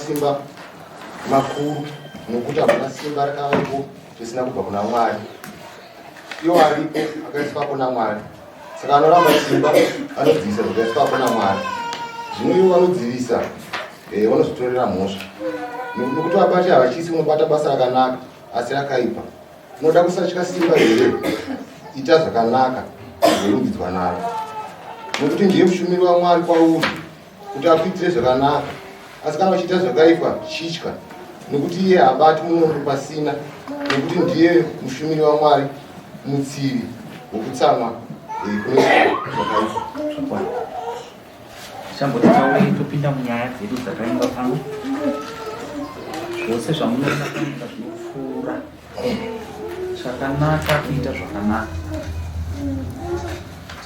Simba makuru nokuta kuna simba rakavepo risina kubva kuna Mwari. Iwo aripo akaiswa kuna Mwari. Saka anoramba simba anodzivisa zvakaiswa kuna Mwari. Zvino ivo vanodzivisa vanozvitorera mhosva. Nokuti vabati havachisi unobata basa rakanaka asi rakaipa. Unoda kusatya simba here, ita zvakanaka zvorumbidzwa naro. Nokuti ndiye mushumiri waMwari kwauri kuti akuitire zvakanaka. Asi kana uchiita zvakaipa chitya, nokuti iye haabati munhu pasina, nokuti ndiye mushumiri waMwari, mutsivi wokutsamwa zvakaipa. Chambotitaurei topinda munyaya dzedu dzakaimba pano. Zvose zvamunoona kuita zvinopfuura zvakanaka kuita zvakanaka.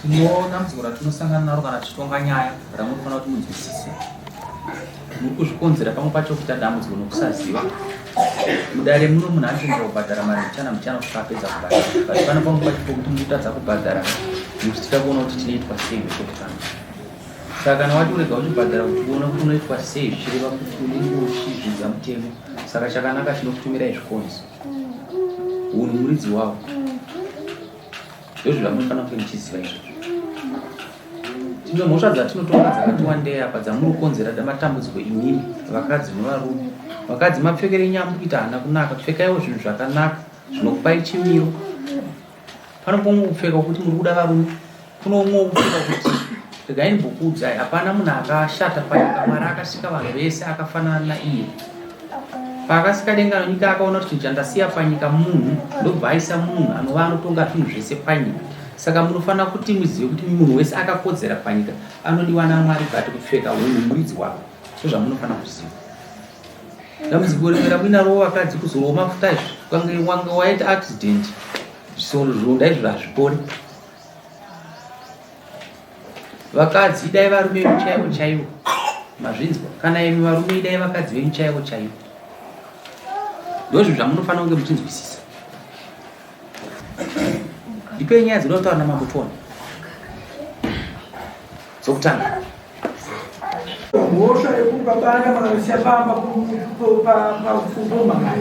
Tinoona muziko ratinosangana naro kana tichitonga nyaya ramunofanira kuti munzwisise. Muri kuzvikonzera pamwe pacho kuti dambudziko nokusaziva. Mudare muno munhu anotenderwa kubhadhara mari muchana kusvika apedza kubhadhara. Basi pano pamwe pacho pokuti mutadza kubhadhara nekuti tida kuona kuti tinoitwa sei zvekutanga. Saka kana wati urega uchibhadhara uchiona kuti unoitwa sei zvichireva kuti unenge uchizvidza mutemo. Saka chakanaka chinokutumirai zvikonzo. Uyu ni muridzi wavo. Ndozvo zvamunofanira kunge muchiziva izvozvo. Tine mhosva dzatinotonga dzakati wandei apa dzamuri kukonzera matambudziko imimi vakadzi nevarume. Vakadzi mapfekere nyambo kuita hana kunaka, pfekaiwo zvinhu zvakanaka zvinokupai chimiro. Pano pomwe kupfeka kuti muri kuda varume, kuno umwe kupfeka kuti regai ndimbokuudzai hapana munhu akashata panyika. Mwari akasika vanhu vese akafanana naiye. Paakasika denga nenyika akaona kuti chandasiya panyika munhu ndobva aisa munhu anova anotonga zvinhu zvese panyika. Saka munofanira kuti muzive kuti munhu wese akakodzera panyika anodiwa naMwari kati kupfeka hunhu muridzi wavo. Ndizvo zvamunofanira kuziva. Dambudziko rimwe muinaro vakadzi kuzorowa mafuta izvi wanga waita accident zvironda izvo hazvipori. Vakadzi idai varume venyu chaivo chaivo, mazvinzwa. Kana imi varume idai vakadzi venyu chaivo chaivo. Ndozvo zvamunofanira kunge muchinzwisisa. Ndipei nyaya dzinotaura namambotoni dzokutanga. Mhosva yekupa Banda vakasiya pamba papfumo mangai.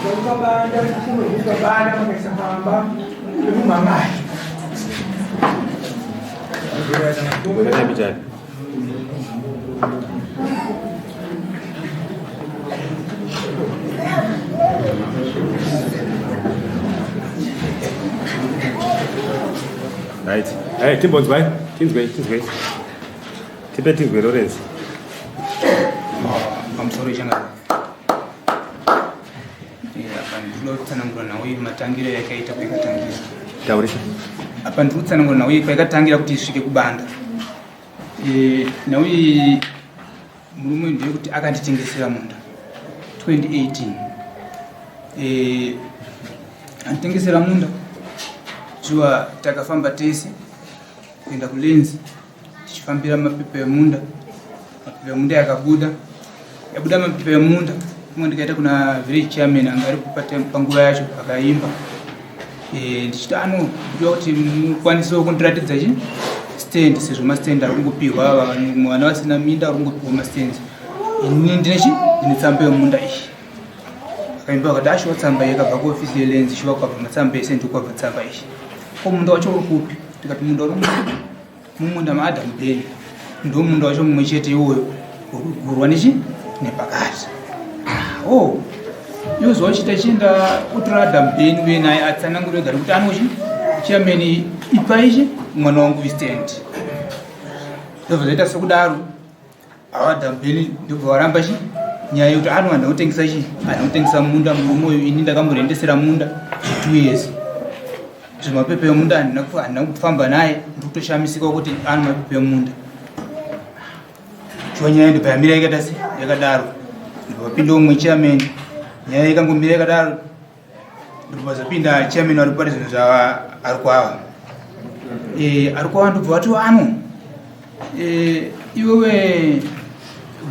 Kupa Banda kupfumo yekupa Banda vakasiya pamba pemumangai. Right. Hey, Timbons, why? Tinsway. Tibetan Lawrence. I'm sorry, Janga. Roots and I'm going away, Matangira, I can't take a tangi. Upon roots and I'm going away, I got tangi up to Banda. Now we moved to Akandirukira 2018. And think it's a Ramunda. Jua takafamba tesi kwenda kulenzi chifambira mapepe ya munda yakabuda mapepe ya munda ndikaita kuna village chairman angari kupata panguva yacho akaimba ndichitano kuti mukwanise kundiratidza chi stand sezvo mastand ari kungopiwa mwana vasina minda ari kungopiwa mastand ini ndine tsamba yemunda iyi akaimba akati ashiwa tsamba yakabva kuofisi yelenzi shiwa kwabva matsamba esenti kwabva tsamba iyi ko munda wacho uri kupi tikati munda uri mumunda maadam beni ndo munda wacho mumwe chete iwoyo urwa nepakati yozo wachita chienda kutora adam beni uye naye atsanangurira gari kuti anochi chiameni ipaichi mwana wangu istand ndobva zvaita sekudaro adam beni ndobva waramba chi nyaya yekuti anotengesa chi anotengesa munda mumoyo ini ndakamborendesera munda 2 years zvimapepe emunda handina kufamba naye ndikutoshamisika kuti ano mapepe emunda chiwa nyaya ndobva yamira yakadaro ndobvapinda umwe chairman nyaya ikangomira yakadaro ndobva zapinda chairman ari kupata zvinhu zvaari kwava ari kwava ndobva vati ano iwewe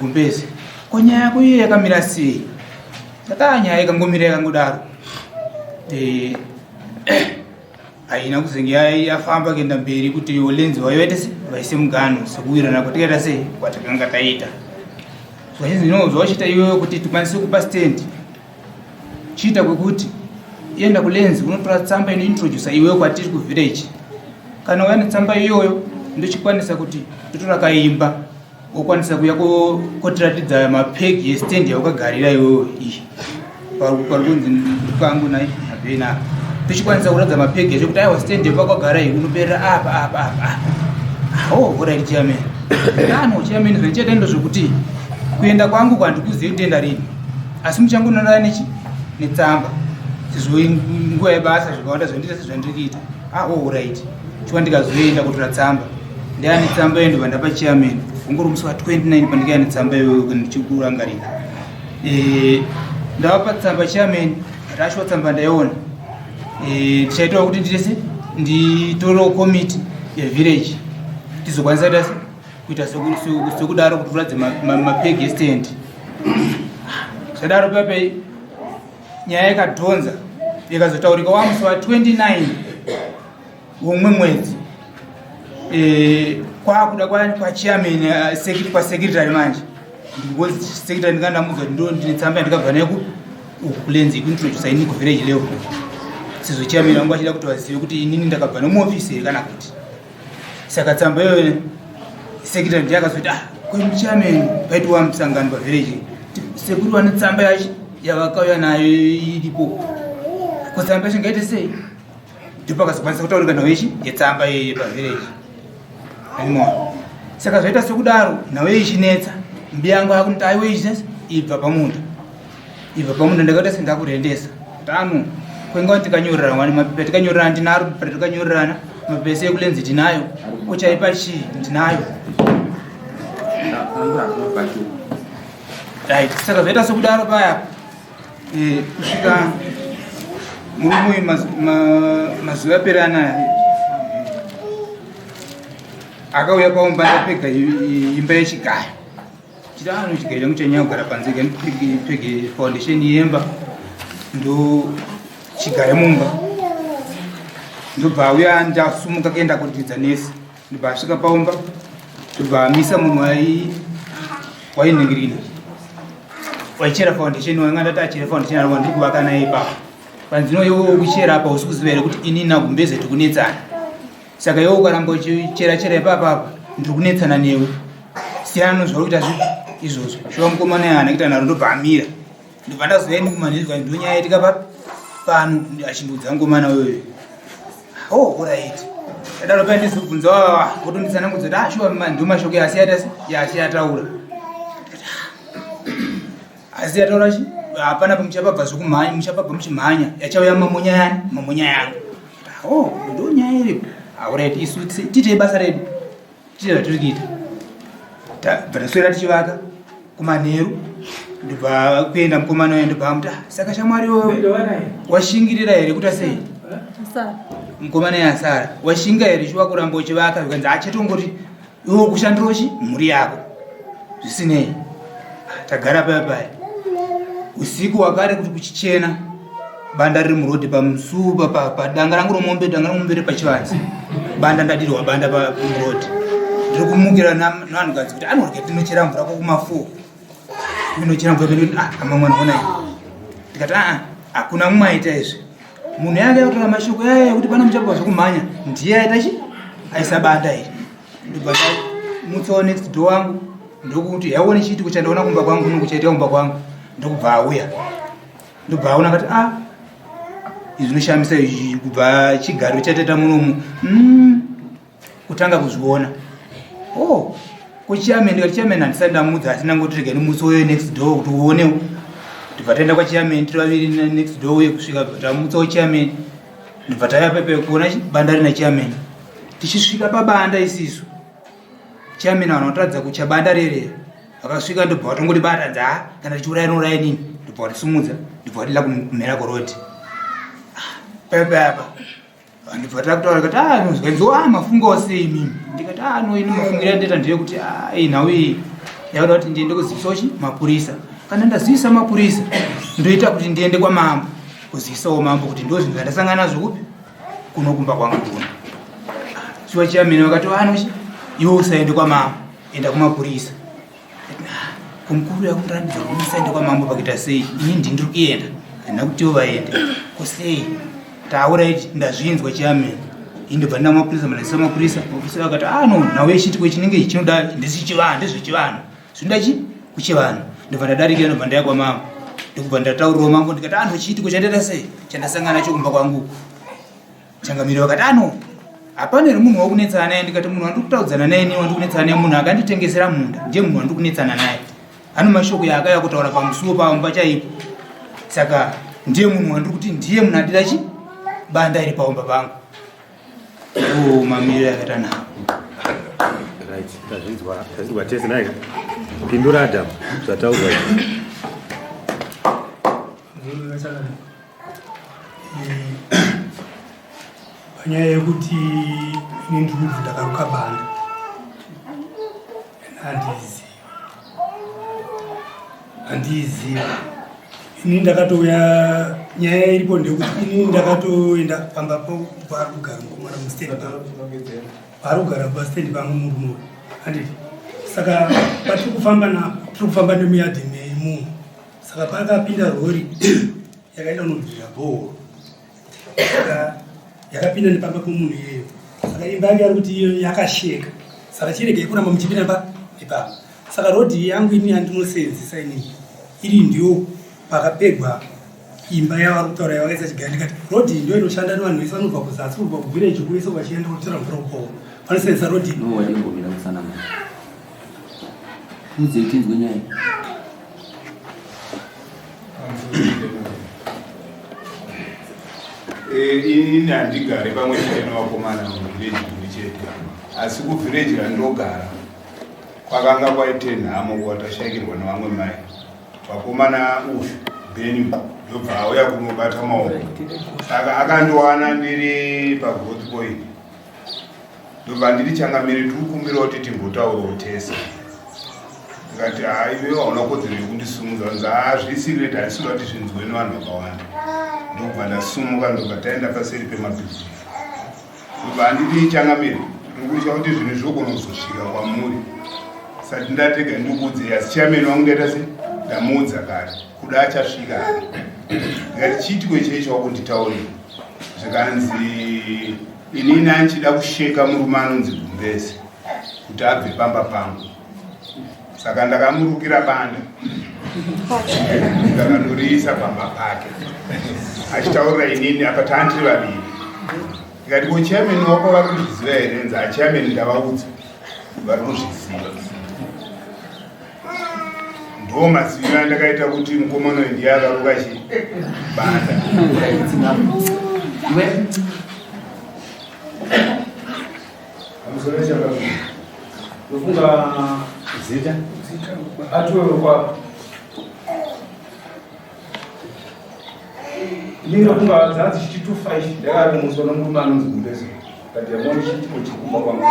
gumbezi ko nyaya yako iyo yakamira sei takaa nyaya ikangomira yakangodaro haina kuzenge yafamba kuenda mberi kuti ulenzi wayoita vaise mugano sekuwirana kwatikaita sei kwatakanga taita zvawachita iwewe kuti tikwanise kupa stand chiita kwekuti enda kulenzi unotora tsamba inointrodusa iwewe kwatiri kuvillage kana uya netsamba iyoyo ndochikwanisa kuti totora kaimba okwanisa kuya kotiratidza mapegi yestand yaukagarira iwewe iyi parikunzi kwangu nai abena tichikwanisa kuratidza mapegi echo kuti aiwa stand yepakwagara iyi unoperera apa alright chairman ano chairman zvenichaita ndo zvokuti kuenda kwangu kwandikuzivi kutenda rini asi muchangonorara netsamba sizvo nguva yebasa zvakawanda zvandita sezvandirikuita alright chiwa ndikazoenda kutora tsamba ndaya netsamba iyo ndobva ndapa chairman ungori musi wa29 pandikaya netsamba iyoyo ndichikurangarira ndavapa tsamba chairman rashiwa tsamba ndaiona tichaitawo kuti nditese nditorewo komiti yevillage tizokwanisa tase kuita sekudaro kuti turadze mapegi estand zvadaro pape nyaya yakadhonza ikazotaurika wamusi wa29 womwe mwedzi kwakuda kwachairman kwasekretary manje sekretary ndikandamudza kuti ndo ndine tsamba yandikabva nayo kulenzi kuintrodusa ini kuvillage level sizvo chairman wangu achida kuti vazive kuti inini ndakabva nomuofisi here kana kuti saka tsamba iyoyo sekretary ndiyakazoti kwemuchairman paitiwa musangano pavillage sekuri wane tsamba yacho yavakauya nayo iripo kutsamba yacho ngaite sei ndopakazokwanisa kutaurika nhau yechi yetsamba yepavillage animona saka zvaita sekudaro nhau ichinetsa mbi yangu yakunoti aiwe ichitese ibva pamunda ndakaita sendakurendesa tano kwenga tikanyorerana wani mapepe tikanyorerana ndinaro tikanyorerana mapese ekulenzi tinayo kuchaipa chii ndinayo right saka zvaita sekudaro paya kusvika murumui mazuva apera anaya akauya paumbanda pega imba yechigaya chita ano chigaya changu chanyanya kugara panze pege foundation yemba ndo chigare mumba ndobva auya ndasumuka kuenda kuridza nesi ndobva asvika paumba ndobva amisa munhu wainhingirina waichera foundation wanga ndati achera foundation ari wandiri kuvaka naye ipapo panzino iwo kuchera apa usi kuziva here kuti ini nagumbeze tiri kunetsana saka iwo ukaramba uchichera ipapapa ndiri kunetsana newe siyana nozvauri kuita izvozvo shiva mukomana yana kuita naro ndobva amira ndobva ndazoenda kumanhizwa ndonyaya itika pano achindudza ngomana wewe alright Dalo pa ndizibvunza kutondisana kuti shuwa manduma shoko yasiyataura. Asiyataura chi hapana pamuchapabva zvokumhanya muchapabva muchimhanya yachauya mamonya yangu. Oh, ndo nyaya iripo. Alright, isu tite basa redu. Tite zvatiri kuita. Bvataswera tichivaka kumanheru ndibva kuenda mukomana uyu ndibva amuti saka shamwari washingirira here kuti sei mukomana yasara washinga here shuwa kuramba uchivaka zvikanzi achatongoti iwo kushandirochi mhuri yako zvisinei. Tagara paya usiku wakare kuti kuchichena banda riri murodhi pamusuba padanga rangu romombe riri pachivanze banda ndadirwa banda pamurodhi ndiri kumukira navanhukadzi kuti anorya tinochera mvura kwakuma4 inochera mvura pedu amamwana onai ndikati hakuna mumwe aita izvi munhu yake yakutora mashoko yaya kuti pana muchapabva zvokumhanya ndiye aita chi aisa banda iri ndibva mutsawo next door wangu ndokuti yaone chiitiko chandaona kumba kwangu nokuchaita kumba kwangu ndokubva auya ndobva aona kati izvi zvinoshamisa izvi kubva chigariro chateta munomu kutanga kuzviona kuchiamen ndikati chiamen handisati ndamudza asi ndangoti rega ndimutse uyo next door kuti uonewo ndibva taenda kwachiamen tiri vaviri next door uye kusvika tamutsawo chiamen ndibva taya pepe kuona banda rina chiamen tichisvika pabanda isisu chiamen vanotaradza kuti chabanda rerere vakasvika ndobva vatongoti batadza kana tichiuraya nouraya nini ndobva vatisumudza ndobva vatila kumhera korodhi pepe apa ndibva takutaura kuti nozwanziwa mafungo sei mimi ndikati noini mafungiro yandaita ndeyekuti nhau iyi yakuda kuti ndiende kuzivisawo mapurisa kana ndazivisa mapurisa ndoita kuti ndiende kwamambo kuzivisawo mambo kuti ndo zvinhu zvandasangana nazvo kupi kunokumba kwangu kuno chiwa chiamene vakati iwe usaende kwamambo enda kumapurisa kumukuru yakundirambidza kuti usaende kwamambo pakuita sei ini ndiri kuenda handina kuti ivo vaende kusei taura iti ndazvinzwa chiamene indobva ndina mapurisa manazisa mapurisa vakati nhau yechitiko chinenge chinoda ndezvechivanhu zvinoda kuchivanhu ndobva ndadarikira ndobva ndaya kwamambo ndokubva ndataurirawo mambo ndikati anhu chitiko chandaita sei chandasangana nacho kumba kwangu changamiro vakati hapana here munhu wakunetsana naye ndikati munhu wandiri kutaudzana naye ni wandiri kunetsana naye munhu akanditengesera munda ndiye munhu wandiri kunetsana naye ano mashoko yaakaya kutaura pamusuwo pamba chaipo saka ndiye munhu wandiri kuti ndiye munhu adira banda iri paumba pangu mamiriro yakaita nawo tazvinzwa tese naye pindura Adam zvataurwa panyaya yekuti ini ndiri kubva ndakaruka banda handiziva ini ndakatouya nyaya iripo ndekuti ini ndakatoenda pamba parikugara mukomana mustendi parikugara pastendi pangu murumo handiti saka patiri kufamba nemuyadhi memunhu saka pakapinda rori yakaenda kunobvira bhohoro saka yakapinda nepamba pomunhu iyeyo saka imba yake ari kuti iyo yakasheka saka chiregai kuramba muchipinda nepamba saka rodhi yangu ini yandinosenzesa inini iri ndiyo pakapegwa imba yavari kutaura yavakaisa chigaya ndikati rodhi ndiyo inoshanda nevanhu vese vanobva kuzasi kubva kuvhireji kuisa vachienda kutora mvura upowo vanosenzesa rodhi mudzeitinzwe nyaya ini handigare pamwe chete nevakomana muvhireji kuri chete asi kuvhireji randogara kwakanga kwaite nhamo kwatashaikirwa nevamwe mai vakomana uyu beni ndobva auya kunobata maoko saka akandiwana ndiri pagrowth point ndobva ndiri changamiri tiri kumbira kuti timbotaurawo tese ndikati iwe hauna kodzero yekundisumudza kunzi zvisirete handisinoda kuti zvinzwe nevanhu vakawanda ndobva ndasumuka ndobva taenda paseri pemabhizi ndobva handiri changamiri ndikurisha kuti zvinhu zvogonozosvika kwamuri sati ndatega ndikudze asi chiameni wangu ndaita se ndamuudza kare kuda achasvika ndikati chiitiko chaicho wakunditaurira zvikanzi inini anchida kusheka murume anonzi Gumbeze kuti abve pamba pangu saka ndakamurukira banda ndakandoriisa pamba pake achitaurira inini apa tandiri vaviri ndikati ko chairman wako vari kuzviziva here nzi achairman ndavaudza vari kuzviziva ndo maziviro andakaita kuti mukomano ndiye akaruka chi Banda. Nofunga zita atuwa Nino kunga zazi chitufa ishi ndakari musona muruma anonzi Zimbabwean kati yamoni chitimo chikuma kwangu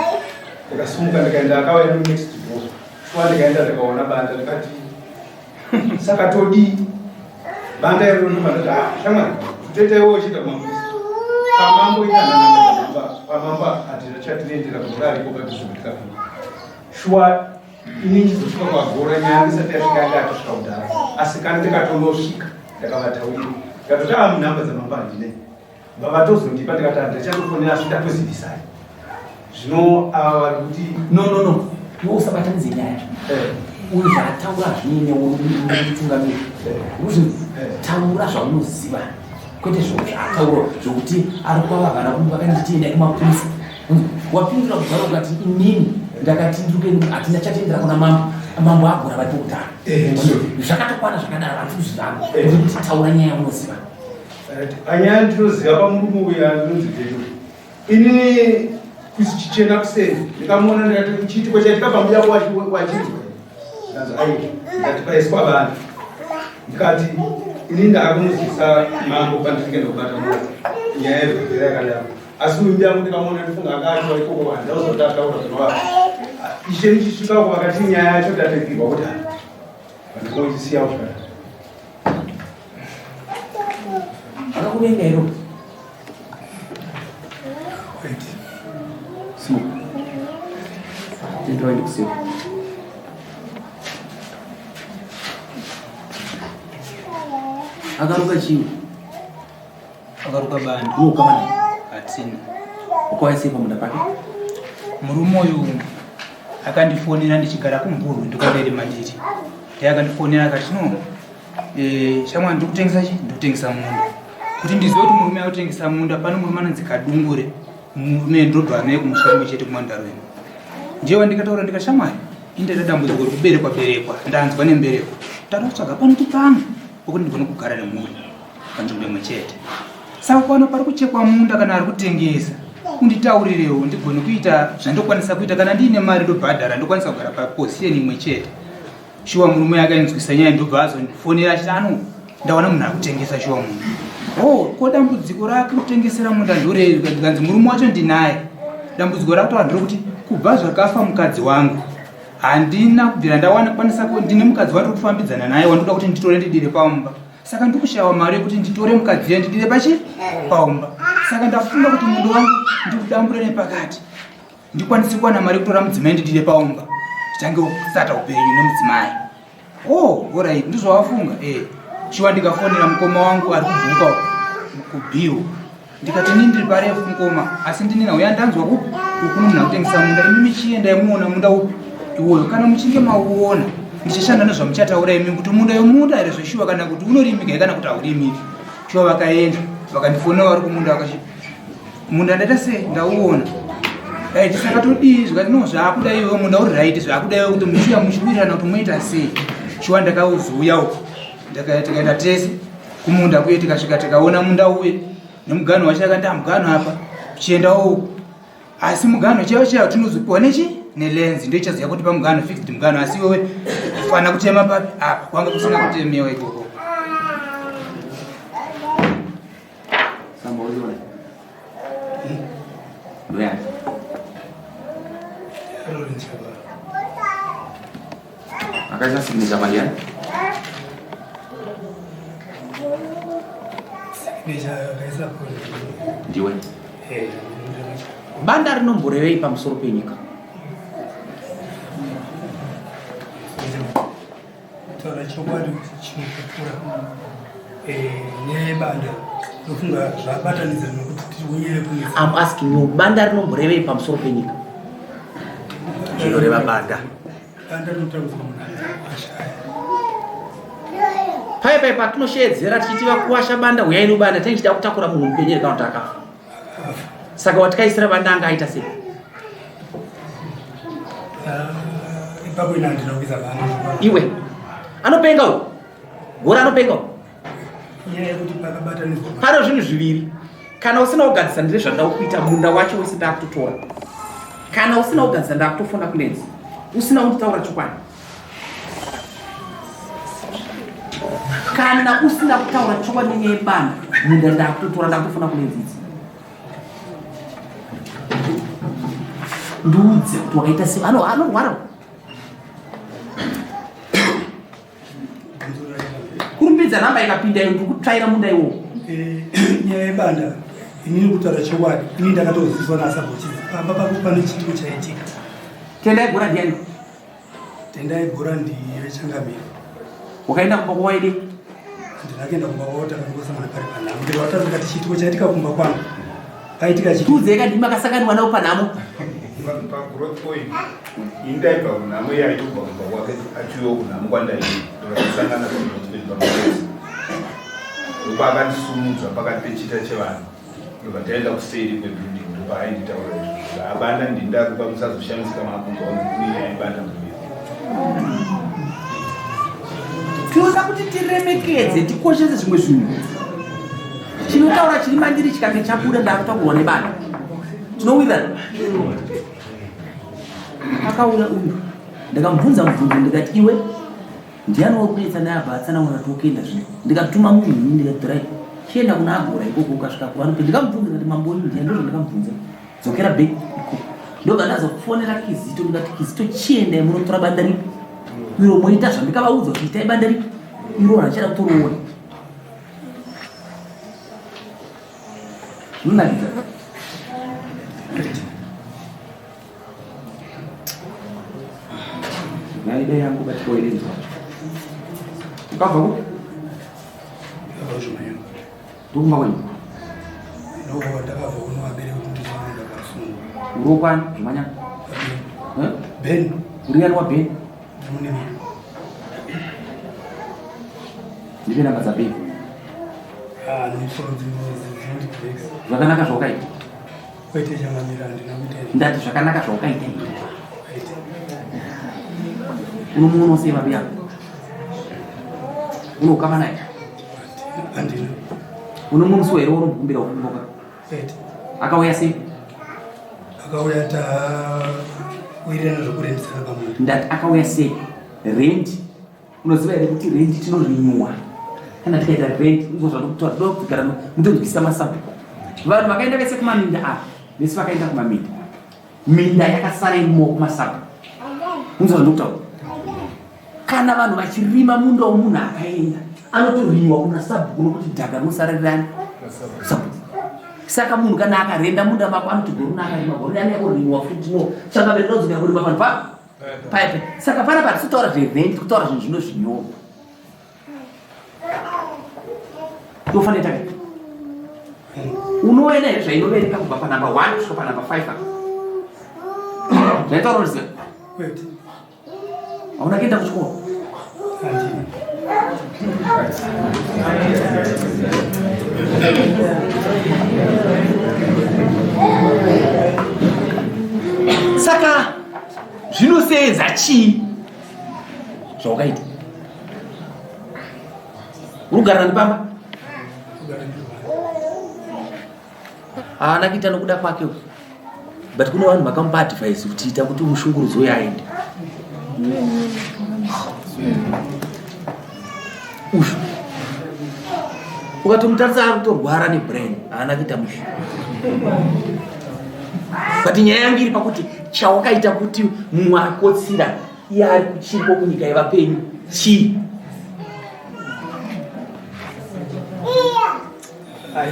ndakasumuka ndikaenda akauya next door chwa ndikaenda ndakaona Banda ndikati saka todi Banda iro ndimandati shamwari tutetewo chita mambo pamambo inanamba pamamba atira chatinoendera kuti aripo patizobika shwa inini chizosuka kwagora nyaya isati yasvika ndakasvika kudhara asi kana ndikatonosvika ndakavataurira ndikatoti munhamba dzamangwana ndine vavatozondipa ndikati ndichatofonera asi ndatozivisai zvino ava vari kuti no iwe usabatanidze nyaya uyu zvataura zvine utungamiri uzi taura zvaunoziva kwete zvataura zvokuti ari kwavavana kuti vakanditienda kumapurisa wapindura kugara ukati inini ndakati ndikeni hatina chatendera kuna mambo agora vari pokutanga zvakatokwana zvakadaro hatizvizvavo kuti taura nyaya unoziva anyaya ndinoziva pamurume uya ndinonzi Ndirimupenyu inini kuchichena kuseni ndikamuona ndikati chitiko chatikabva wachinzwa ndikati paiswa Banda ndikati inini ndakakunozivisa mambo pandinenge ndokubata moto nyaya yezvira yakadaro asi uyu ndiyangu ndikamuona ndifunga akati waikoko handauzotaura kunova ishe ndichisvikako vakati nyaya yacho ndategirwa kuti vandinochisiya kuzvakadaro akakuvenga iro simuka tindoende kusiku akaruka chii akaruka Banda unokamana hatina ukawaisepa munda pake murume uyu akandifonera ndichigara kumburwi ndikadere mandiri ndakandifonera akati no shamwari ndikutengesa chi ndikutengesa munda kuti ndizive kuti murume akutengesa munda pano murume anonzi Kadungure murume ndobva anaye kumusharume chete kumandarweni ndiye wandikataura ndikati shamwari indada dambudziko rekuberekwa ndanzwa nembereko tatotsvaga pano tipano pokuti ndigone kugara nemunda panzvimbo imwe chete saka pano pari kuchekwa munda kana ari kutengesa unditaurirewo ndigone kuita zvandokwanisa kuita kana ndiine mari ndobhadhara ndokwanisa kugara paposiyeni imwe chete shuwa murume akainzwisa nyaya ndobva azondifonera achiti ano ndaona munhu akutengesa shuwa munhu ko dambudziko rake kutengesera munda ndorei ndikanzi murume wacho ndinaye dambudziko rake ndrokuti kubva zvakafa mukadzi wangu handina kubvira ndawana kwanisa ndine mukadzi wandiri kufambidzana naye wandoda kuti nditore ndidire paumba saka ndikushawa mari yekuti nditore mukadzi ye ndidire pachi paumba saka ndafunga kuti mundu wangu ndikudambure nepakati ndikwanise kuwana mari yekutora mudzimai ndidire paumba ndichange kusata upenyu nemudzimai alright ndizvo wafunga shuwa ndikafonera mukoma wangu ari kubhuka kubhiu ndikati nini ndiri parefu mukoma asi ndinina uya ndanzwa kuno munhu akutengesa munda imi michienda imuona munda upi iwoyo kana muchinge mauona ndichishanda nezvamuchataura imi kuti munda yomunda here zveshuwa kana kuti unorimika kana kuti haurimiki shuwa vakaenda vakandifonera vari kumunda vakachi munda ndaita sei ndauona tisakatodii zvikati no zvaakuda iwewo munda uri right zvaakuda iwewo kuti mushuya muchiwirirana kuti moita sei shuwa ndakauzuya uko tikaenda tese kumunda kuye tikasvika tikaona munda uye nemugano wacho akanda mugano apa uchiendawo uko asi mugano chaiwo chaiwo tinozopiwa nechi nelenzi ndio ichaziva kuti pamugano fixed mugano asi iwewe fana kutema papi apa kwanga kusina kutemewa ikoko samboziona ndoya akaisa signature maliani ndiwe Banda rinomborevei pamusoro penyika taura chokwadi chinokukura nebanda nofunga zvabatanidza nokuti tiunyere kunisa I'm asking you Banda rinomborevei pamusoro penyika zvinoreva Banda banda rinotaura munhu ashaya paipai patinoshedzera tichitiva kuwasha Banda uyai nobanda tinenge tichida kutakura munhu mupenyu kana kuti akafa Saka watakaisira Banda angaita sei? Ipapo ina ndinokuisa Banda. Iwe anopenga uyu. Gora anopenga uyu. Nyaya yekuti pakabatanizwa. Pane zvinhu zviviri. Kana usina kugadzisa ndire zvandau kuita munda wacho wese ndakutotora. Kana usina kugadzisa ndakutofona kulenzi. Usina kunditaura chokwadi. Kana usina kutaura chokwadi nenyaya yebanda, munda ndakutotora ndakutofona kulenzi. Ndudze kuti wakaita sei anorwara. Kurumbidza namba ikapinda iyo ndikutsvaira munda iwowo. Nyaya yebanda inini kutaura chokwadi inini ndakatoziswa naSabochizi pamba pane chitiko chaitika. Tenda igora ndiani? Tenda igora ndiyechangamira. Wakaenda kumba kwawaidi? Ndinakaenda kumba kwawota kanongosangana pari panhamo. Ndiri wataura kuti chitiko chaitika kumba kwangu. Paitika chitiko. Tudze yakadima kasakanwa nawo panhamo. Growth point indaipa kunhamo yaitobva kumba kwake achiuyo kunhamo kwandaii ndakasangana pamuezi uko akandisumudza pakati pechita chevanhu ndobva taenda kuseri kwebuilding ndopaainditaura izvo Banda ndindakupa musazoshamisika mabvunzo aibanda muviri. Tinoda kuti tiremekedze tikoshese zvimwe zvinhu. Chinotaura chiri mandiri chikange chabuda ndakutakurwa nebanda. Tinowira. Akauya uyu. Ndakamubvunza ndikati iwe ndiani wekuedza naye abatsana unatokenda zvino. Ndikatuma munhu ndikati chienda kuna Agora ikoko ukasvika kuvanhu. Ndikamubvunza kuti mambo uyu ndiani ndikamubvunza. Dzokera back ikoko. Ndobva ndazofonera Kizito ndikati Kizito chienda munotora banda ripi. Iro moita zvandikavaudza kuti itai banda ripi. Iro rachada kutoroona. Munazita. Naida yangu katika uelezo. Ukava huko? Tuma wewe. Ndio ndakava uno abere kuti ndinoenda kasungu. Urokwani zvimanya? Ben. Uriani wa Ben? Munini. Ndivena mazabibu. Ndinofunza zvakanaka zvaukaita. Kwaite changamira ndinomuita. Ndati zvakanaka zvaukaita. Unomuona sei babu yako? Unokama naye? Andina. Unomumuswa here unomukumbira kukumboka? Akauya sei? Akauya wirena zvokurendesana pamwe. Ndati akauya sei? Rent. Unoziva here kuti rent tinorinyuwa. Kana tikaita rent ndizvo zvatokutora dokugara mutonzwisa masabu. Vanhu vakaenda vese kumaminda apa vese vakaenda kumaminda. Minda yakasara imo kumasabu. Ndizvo zvandokutaura. Kana vanhu vachirima munda womunhu akaenda anotorinywa kuna sabu kunokuti dhaka rinosararirani sabu. Saka munhu kana akarenda munda mako anotogoruna akarima goruna anekurinywa futi no saka verodzika kurima vanhu paipe. Saka pana pati sitaura zverent kutaura zvinhu zvino zvinyorwa. Tofanira taka. Unoenda here zvainovereka kubva panamba 1 kusvika panamba 5 apa. Zvaitaura kuti kwete. Hauna kuenda kuchikoro? Handina. Saka zvinosenza chii zvaukaita? Urikugara ndipamba? Haana kuita nokuda kwake. But kuna vanhu vakamupa advice kuti ita kuti mushungurudzo yaende. Usho. Ukatomutaritsa ari kutorwara nebrain, haana kuita musho. But nyaya yangu iri pakuti chawakaita kuti mumwe akotsira iye ari kuchiriko kunyika yevapenyu chii?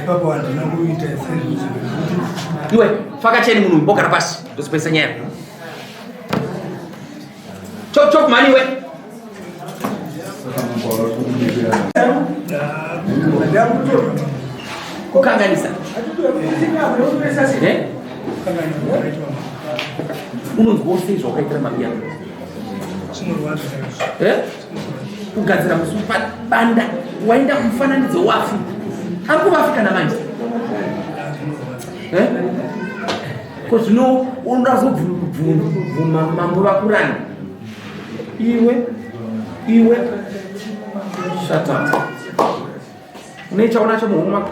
Ipapo handina kuita sei. Iwe faka cheni munhu mbogara pasi ndozipesa nyaya. Chop mani we. Kukanganisa. Unonzwa sei zvaukaitira mabiya? Kugadzira musupa Banda waenda kumufananidzo wafi. Ari kuvafika namanje. Because no unazobvuma mambo vakurani iwe shut up. Unechaona chamuhuma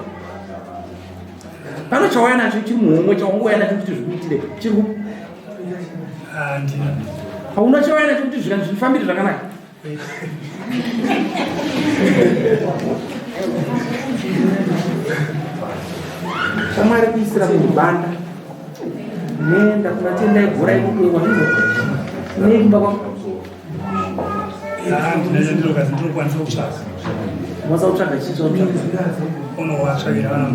pano chawaya nacho chimuhumwe chawangoya nacho kuti zvikuitire chiri hauna chawaya nacho kuti zvifambire zvakanaka. Kamari kuisira mubanda nenda kunatenda igora ikuwa neimba kwa masa utsvaga chicho unowatsvagira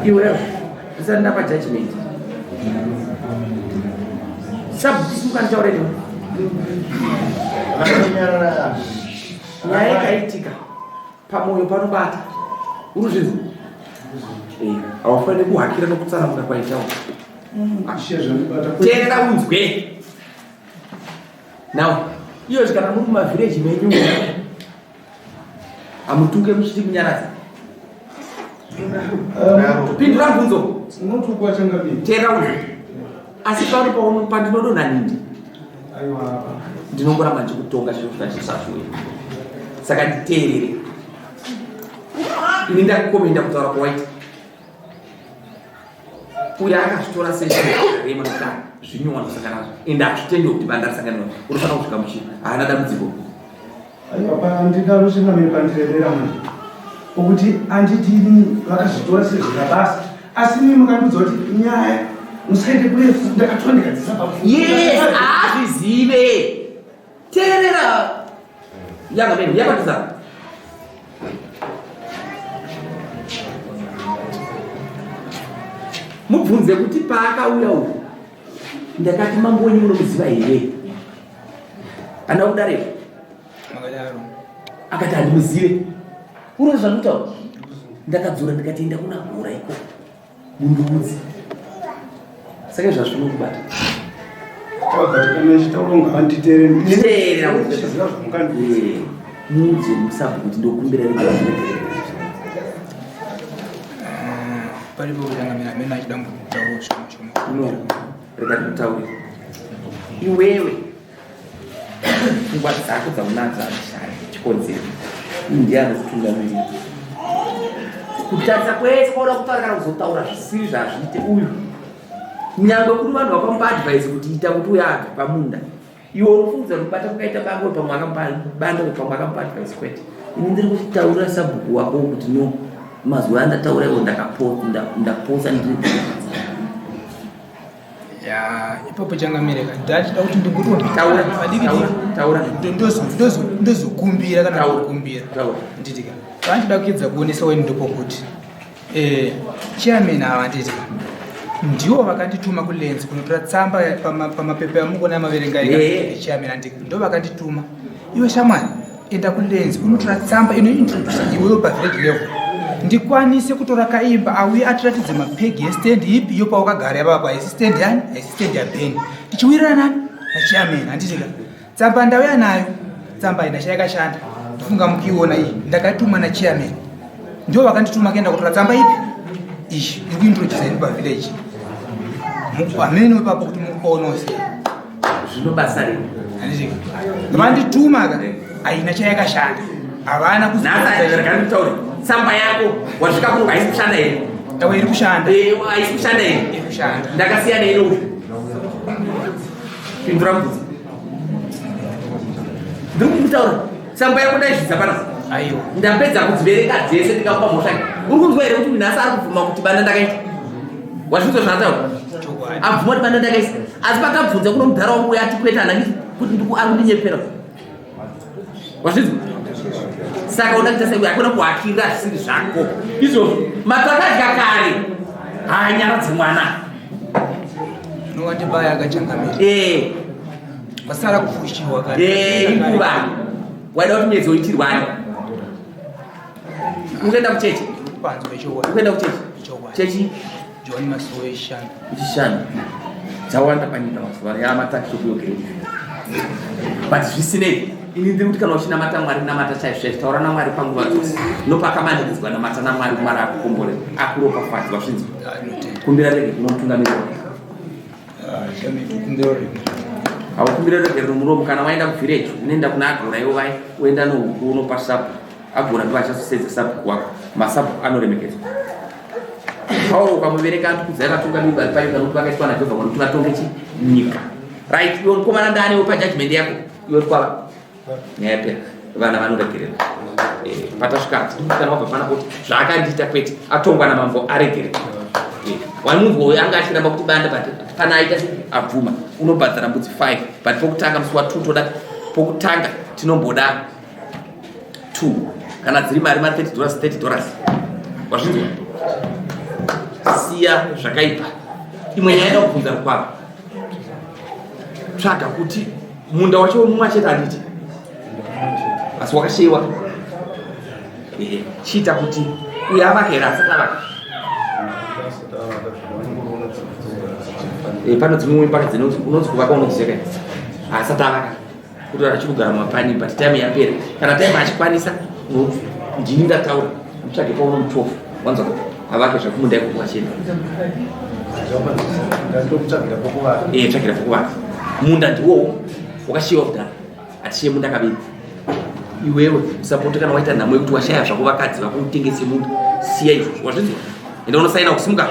iwe usanda pa judgment sabisuka ntaureni nyaya ikaitika pamoyo panobata uruzvinzi haufaniri kuhakira nokutsananguka kwaitawo teerera unzwe now iyozvi kana muri mumavhireji menyu hamutuke muchiti kunyaradza pindura mvunzo teerera unzwe asi pano pandinodonha nindi ndinongoramba ndikutonga chiro zvachizvazvoe saka nditeerere ini ndakukomenda kutaura kwawaita uyo akazvitora sezvirema kudaro zvinyowa nosangana nazvo ende hazvitendewo kuti banda risangana nazvo unofanira kusvika muchini haana dambudziko ndida rushingamiri pandirevera munhu okuti anditini vakazvitora sezvirabasa asi mimi mukandudza kuti nyaya musaende kurefu ndakatondekadzisa yes azvizive teerera yangameni yakatizana mubvunze kuti paakauya uku ndakati mambonyi munomuziva here hana kudareko akati handimuzive uro zvakutaura ndakadzora ndikatienda kuna gora iko munduudzi saka zvazvinokubata mudze musabvu kuti ndokumbira paripo kutangamira mena achidambutauro no rega ndikutaure iwewe pfungwa dzako dzaunadzo azvishaya chikonzero indiana zitungamiriri kutarisa kwese kwaoda kutaura kana kuzotaura zvisiri zvazviite uyu nyangwe kuri vanhu vakamupaadvhaisi kuti ita kuti uyo abve pamunda iwe unofungudza kubata kukaita bango pamwe akambanda pamwe akamupaadvhaisi kwete ini ndiri kutaurira sabhuku wako kuti no mazuva andataura iwo ndaposa ndiri ipapo changamireka ndachida kuti taura ndozokumbira kana kukumbira nditika vanchida kuedza kuonesa weni ndopokuti chairman ava nditika ndiwo vakandituma kulenzi kunotora tsamba pamapepa amukona amaverengaika chairman andika ndo vakandituma iwe shamwari enda kulenzi unotora tsamba inointrodusa iwewo pavillage level ndikwanise kutora kaimba auye atiratidze mapegi estendi ipi iyo paukagara yapa haisi stendi yani haisi stendi yabheni tichiwirira nani nachairman handitika tsamba ndauya nayo tsamba iyi ndachayakashanda ndofunga mukiiona iyi ndakatuma nachairman ndiwo vakandituma kuenda kutora tsamba ipi ishi ikuintroduceni pavillage amene ipapo kuti mukuonose zvinobasa rei handitika vandituma ka aina chayakashanda havana kuzikanditaure tsamba yako wasvika kuno haisi kushanda here tawe iri kushanda haisi kushanda here iri kushanda ndakasiyana ino pindura mubvunzo ndiri kukutaura tsamba yako ndaizvidza panapa aiwa ndapedza kudziverenga dzese ndikakupa mhosva uri kunzwa here kuti nhasi ari kubvuma kuti banda ndakaita wazvinzwa zvanataura abvuma kuti banda ndakaisa asi pakabvunza kuno mudhara wangu uya ati kwete hanangiti kuti ari kundinyepera wazvinzwa saka uda kuita sei akuna kuhakira zvisiri zvako izvozvo matakadya kare hanyara dzemwana nowandibaya akachangamira wasara kufushirwa ikuva waida kuti mwedzi uitirwani ukuenda kuchechi ukuenda kuchechi chechi joni masuwo eshanu ishanu dzawanda panyika mazuva yaamatakiokuyogere but zvisinei ini ndiri kuti kana uchinamata Mwari namata chaizvo taura naMwari panguva dzose nopakamanikidzwa namata naMwari Mwari akukombore akuropafadzwa zvinzi kumbira rege kunomutungamirira haukumbira rege rumuromo kana waenda kuvhireji unoenda kuna Agora iwo vai uenda nohuku unopa sapu Agora ndivo achazosedza sapu wako masapu anoremekedzwa Pauro ukamubereka antukudza akatungamirwa pari kana kuti vakaitwa naJehovha kana kuti vatonge nyika right iwe mukomana ndani wopa judgment yako iwe kwava nyaya vana vanoregerera patasvika kana wabva pana kuti zvaakandiita kwete atongwa namambo aregerera wani munhu uyu anga achiramba kuti Banda but pana aita abvuma unobhadhara mbudzi 5 but pokutanga musi wa2 toda pokutanga tinomboda 2 kana dziri mari $30 wazvinzwa siya zvakaipa imwe nyaya ida kubvunza rukwava tsvaga kuti munda wacho mumwe chete anditi asi wakashewa chiita kuti uyo avaka here asati avaka pano dzimwe mpaka unonzi kuvaka unodzeka asati avaka kuti achikugara mumapani but time yapera kana time achikwanisa ndini ndataura mutsvage pauno muchofu wanza kuti avake zvakumunda iko wachena tsvagira pokuvaka munda ndiwowo wakashiwa kudhara atishiye munda kabiri iwewe usapoti kana waita nhamo yekuti washaya zvako vakadzi vakutengese munda siya izvozvo wazvinzwa ende unosaina kusimuka